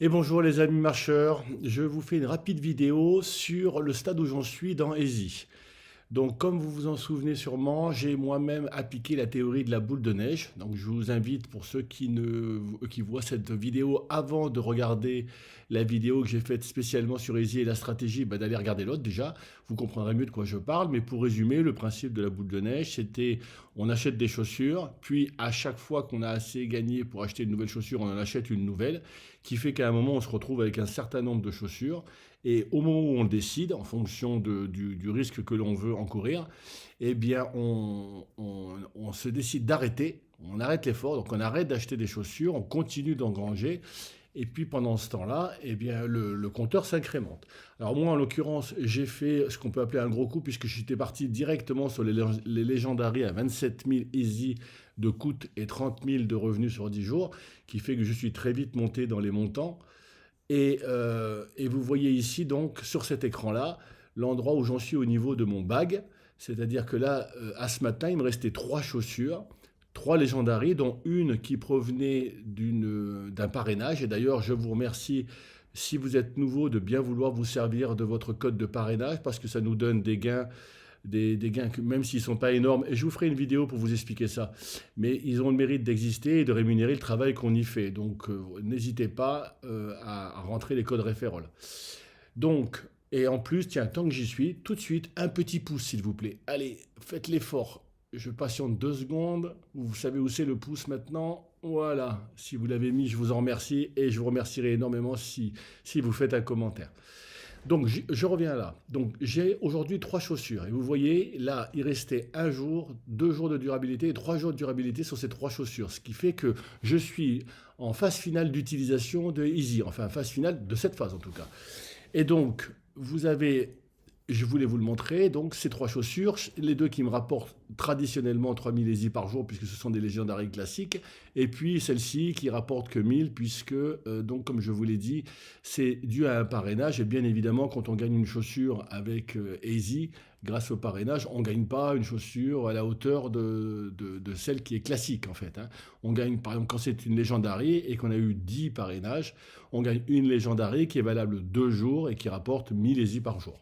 Et bonjour les amis marcheurs, je vous fais une rapide vidéo sur le stade où j'en suis dans Easy. Donc, comme vous vous en souvenez sûrement, j'ai moi-même appliqué la théorie de la boule de neige. Donc, je vous invite, pour ceux qui voient cette vidéo avant de regarder la vidéo que j'ai faite spécialement sur Easy et la stratégie, d'aller regarder l'autre déjà. Vous comprendrez mieux de quoi je parle. Mais pour résumer, le principe de la boule de neige, c'était on achète des chaussures, puis à chaque fois qu'on a assez gagné pour acheter une nouvelle chaussure, on en achète une nouvelle, qui fait qu'à un moment, on se retrouve avec un certain nombre de chaussures. Et au moment où on décide, en fonction du risque que l'on veut encourir, eh bien, on se décide d'arrêter, on arrête l'effort, donc on arrête d'acheter des chaussures, on continue d'engranger, et puis pendant ce temps-là, eh bien, le compteur s'incrémente. Alors moi, en l'occurrence, j'ai fait ce qu'on peut appeler un gros coup, puisque j'étais parti directement sur les Legendary à 27 000 easy de coût et 30 000 de revenus sur 10 jours, qui fait que je suis très vite monté dans les montants. Et vous voyez ici donc sur cet écran-là l'endroit où j'en suis au niveau de mon bag. C'est-à-dire que là, à ce matin, il me restait trois chaussures, trois Legendary, dont une qui provenait d'un parrainage. Et d'ailleurs, je vous remercie, si vous êtes nouveau, de bien vouloir vous servir de votre code de parrainage parce que ça nous donne des gains, des gains que, même s'ils ne sont pas énormes. Et je vous ferai une vidéo pour vous expliquer ça. Mais ils ont le mérite d'exister et de rémunérer le travail qu'on y fait. Donc, n'hésitez pas à rentrer les codes référol. Donc, et en plus, tiens, tant que j'y suis, tout de suite, un petit pouce, s'il vous plaît. Allez, faites l'effort. Je patiente 2 secondes. Vous savez où c'est le pouce maintenant? Voilà. Si vous l'avez mis, je vous en remercie. Et je vous remercierai énormément si vous faites un commentaire. Donc, je reviens là. Donc, j'ai aujourd'hui trois chaussures. Et vous voyez, là, il restait 1 jour, 2 jours de durabilité et 3 jours de durabilité sur ces trois chaussures. Ce qui fait que je suis en phase finale d'utilisation de Easy. Enfin, phase finale de cette phase en tout cas. Et donc, vous avez, je voulais vous le montrer, donc ces trois chaussures, les deux qui me rapportent traditionnellement 3000 easy par jour, puisque ce sont des Legendary classiques, et puis celle-ci qui rapporte que 1000, puisque, donc comme je vous l'ai dit, c'est dû à un parrainage, et bien évidemment, quand on gagne une chaussure avec Easy, grâce au parrainage, on ne gagne pas une chaussure à la hauteur de celle qui est classique, en fait. Hein. On gagne, par exemple, quand c'est une Legendary et qu'on a eu 10 parrainages, on gagne une Legendary qui est valable 2 jours et qui rapporte 1000 easy par jour.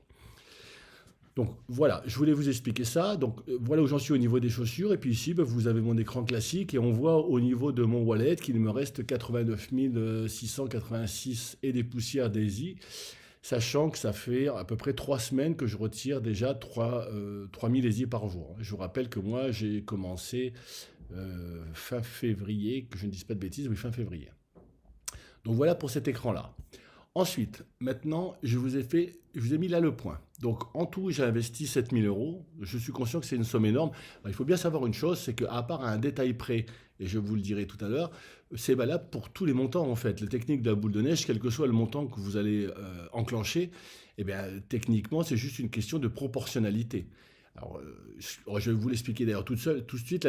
Donc voilà, je voulais vous expliquer ça. Donc voilà où j'en suis au niveau des chaussures. Et puis ici, vous avez mon écran classique et on voit au niveau de mon wallet qu'il me reste 89 686 et des poussières d'Easy, sachant que ça fait à peu près 3 semaines que je retire déjà 3000 easy par jour. Je vous rappelle que moi, j'ai commencé fin février, que je ne dise pas de bêtises, oui, fin février. Donc voilà pour cet écran-là. Ensuite, maintenant, je vous ai mis là le point. Donc, en tout, j'ai investi 7000 euros. Je suis conscient que c'est une somme énorme. Il faut bien savoir une chose, c'est qu'à part à un détail près, et je vous le dirai tout à l'heure, c'est valable pour tous les montants en fait. La technique de la boule de neige, quel que soit le montant que vous allez enclencher, eh bien, techniquement, c'est juste une question de proportionnalité. Alors, je vais vous l'expliquer d'ailleurs tout de suite.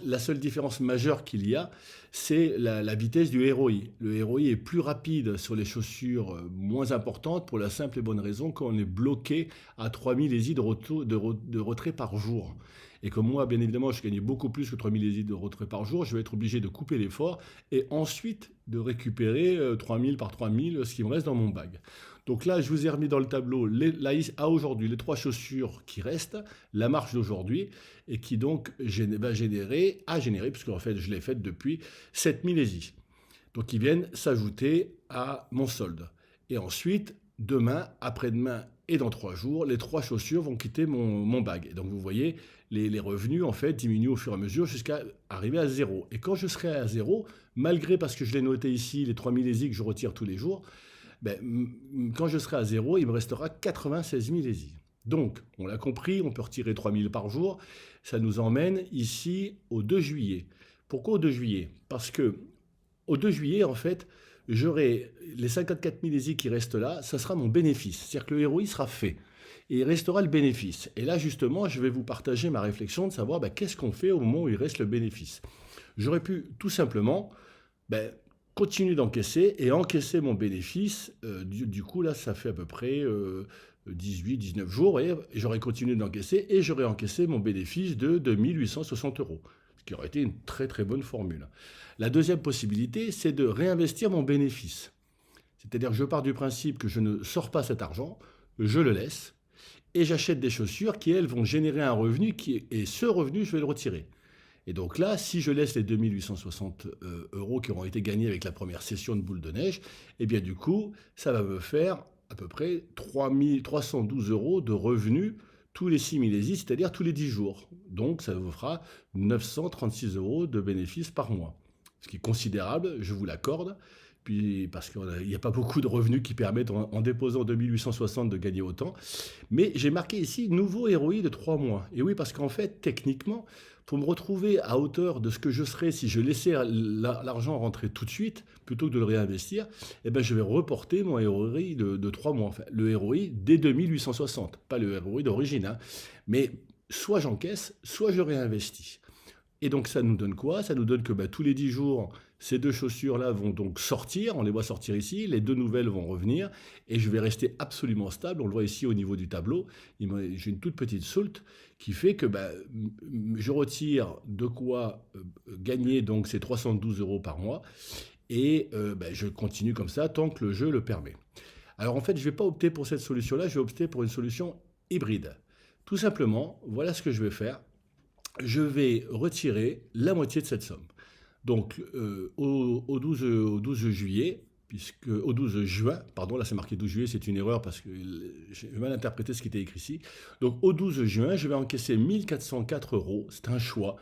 La seule différence majeure qu'il y a, c'est la vitesse du ROI. Le ROI est plus rapide sur les chaussures moins importantes pour la simple et bonne raison qu'on est bloqué à 3000 easy de retrait par jour. Et comme moi, bien évidemment, je gagnais beaucoup plus que 3000 easy de retrait par jour, je vais être obligé de couper l'effort et ensuite de récupérer 3000 par 3000 ce qui me reste dans mon bag. Donc là, je vous ai remis dans le tableau à aujourd'hui les trois chaussures qui restent, la marche d'aujourd'hui, et qui donc a généré, puisque en fait je l'ai faite depuis 7000 easy. Donc ils viennent s'ajouter à mon solde. Et ensuite, demain, après-demain et dans 3 jours, les trois chaussures vont quitter mon bag. Et donc vous voyez, les revenus en fait diminuent au fur et à mesure jusqu'à arriver à zéro. Et quand je serai à zéro, malgré, parce que je l'ai noté ici, les 3000 easy que je retire tous les jours, quand je serai à zéro, il me restera 96 000 easy. Donc, on l'a compris, on peut retirer 3000 par jour. Ça nous emmène ici au 2 juillet. Pourquoi au 2 juillet? Parce que au 2 juillet, en fait, j'aurai les 54 000 easy qui restent là, ça sera mon bénéfice. C'est-à-dire que le ROI sera fait. Et il restera le bénéfice. Et là, justement, je vais vous partager ma réflexion de savoir qu'est-ce qu'on fait au moment où il reste le bénéfice. J'aurais pu tout simplement continuer d'encaisser et encaisser mon bénéfice. Du coup, là, ça fait à peu près 18-19 jours et j'aurais continué d'encaisser et j'aurais encaissé mon bénéfice de 2860 euros, ce qui aurait été une très très bonne formule. La deuxième possibilité, c'est de réinvestir mon bénéfice. C'est-à-dire que je pars du principe que je ne sors pas cet argent, je le laisse et j'achète des chaussures qui, elles, vont générer un revenu et ce revenu, je vais le retirer. Et donc là, si je laisse les 2860 euros qui auront été gagnés avec la première session de boule de neige, eh bien du coup, ça va me faire à peu près 312 euros de revenus tous les 6 millésimes, c'est-à-dire tous les 10 jours. Donc ça vous fera 936 euros de bénéfices par mois. Ce qui est considérable, je vous l'accorde, puis parce qu'il n'y a pas beaucoup de revenus qui permettent en déposant 2860 de gagner autant. Mais j'ai marqué ici nouveau ROI de 3 mois. Et oui, parce qu'en fait, techniquement, pour me retrouver à hauteur de ce que je serais si je laissais l'argent rentrer tout de suite, plutôt que de le réinvestir, eh ben, je vais reporter mon ROI de 3 mois. Enfin, le ROI dès 2860, pas le ROI d'origine, hein. Mais soit j'encaisse, soit je réinvestis. Et donc ça nous donne quoi? Ça nous donne que tous les 10 jours, ces deux chaussures-là vont donc sortir, on les voit sortir ici, les deux nouvelles vont revenir, et je vais rester absolument stable. On le voit ici au niveau du tableau, j'ai une toute petite soulte qui fait que je retire de quoi gagner donc ces 312 euros par mois, et je continue comme ça tant que le jeu le permet. Alors en fait, je ne vais pas opter pour cette solution-là, je vais opter pour une solution hybride. Tout simplement, voilà ce que je vais faire. Je vais retirer la moitié de cette somme. Donc au 12 juillet, au 12 juin, pardon, là c'est marqué 12 juillet, c'est une erreur parce que j'ai mal interprété ce qui était écrit ici. Donc au 12 juin, je vais encaisser 1404 euros, c'est un choix.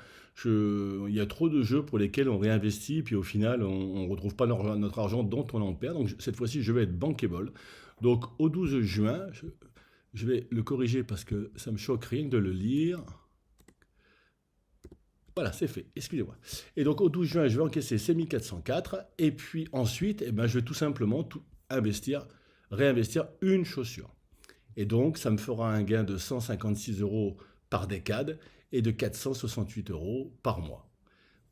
Il y a trop de jeux pour lesquels on réinvestit, puis au final on ne retrouve pas notre argent dont on en perd. Donc cette fois-ci, je vais être bankable. Donc au 12 juin, je vais le corriger parce que ça me choque rien de le lire. Voilà, c'est fait, excusez-moi. Et donc au 12 juin, je vais encaisser ces 1404 et puis ensuite, je vais tout simplement réinvestir une chaussure. Et donc, ça me fera un gain de 156 euros par décade et de 468 euros par mois.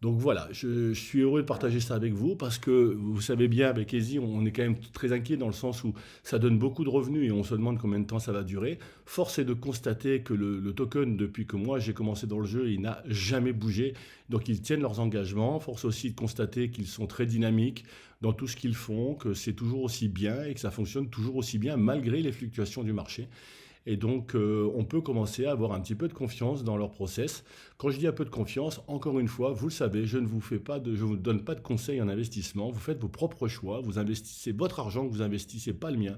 Donc voilà, je suis heureux de partager ça avec vous parce que vous savez bien, avec Easy, on est quand même très inquiet dans le sens où ça donne beaucoup de revenus et on se demande combien de temps ça va durer. Force est de constater que le token, depuis que moi j'ai commencé dans le jeu, il n'a jamais bougé. Donc ils tiennent leurs engagements. Force aussi de constater qu'ils sont très dynamiques dans tout ce qu'ils font, que c'est toujours aussi bien et que ça fonctionne toujours aussi bien malgré les fluctuations du marché. Et donc, on peut commencer à avoir un petit peu de confiance dans leur process. Quand je dis un peu de confiance, encore une fois, vous le savez, je ne vous donne pas de conseils en investissement. Vous faites vos propres choix. Vous investissez votre argent que vous investissez, pas le mien.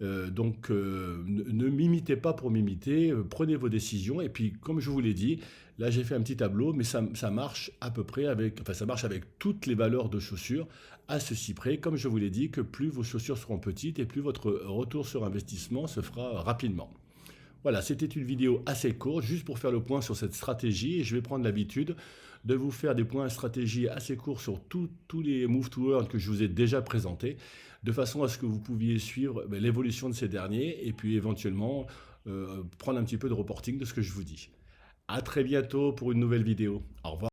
Ne m'imitez pas pour m'imiter, prenez vos décisions. Et puis, comme je vous l'ai dit, là j'ai fait un petit tableau, mais ça marche à peu près ça marche avec toutes les valeurs de chaussures, à ceci près, comme je vous l'ai dit, que plus vos chaussures seront petites et plus votre retour sur investissement se fera rapidement. Voilà, c'était une vidéo assez courte, juste pour faire le point sur cette stratégie. Et je vais prendre l'habitude de vous faire des points de stratégie assez courts sur tous les Move to Earn que je vous ai déjà présentés, de façon à ce que vous pouviez suivre l'évolution de ces derniers et puis éventuellement prendre un petit peu de reporting de ce que je vous dis. À très bientôt pour une nouvelle vidéo. Au revoir.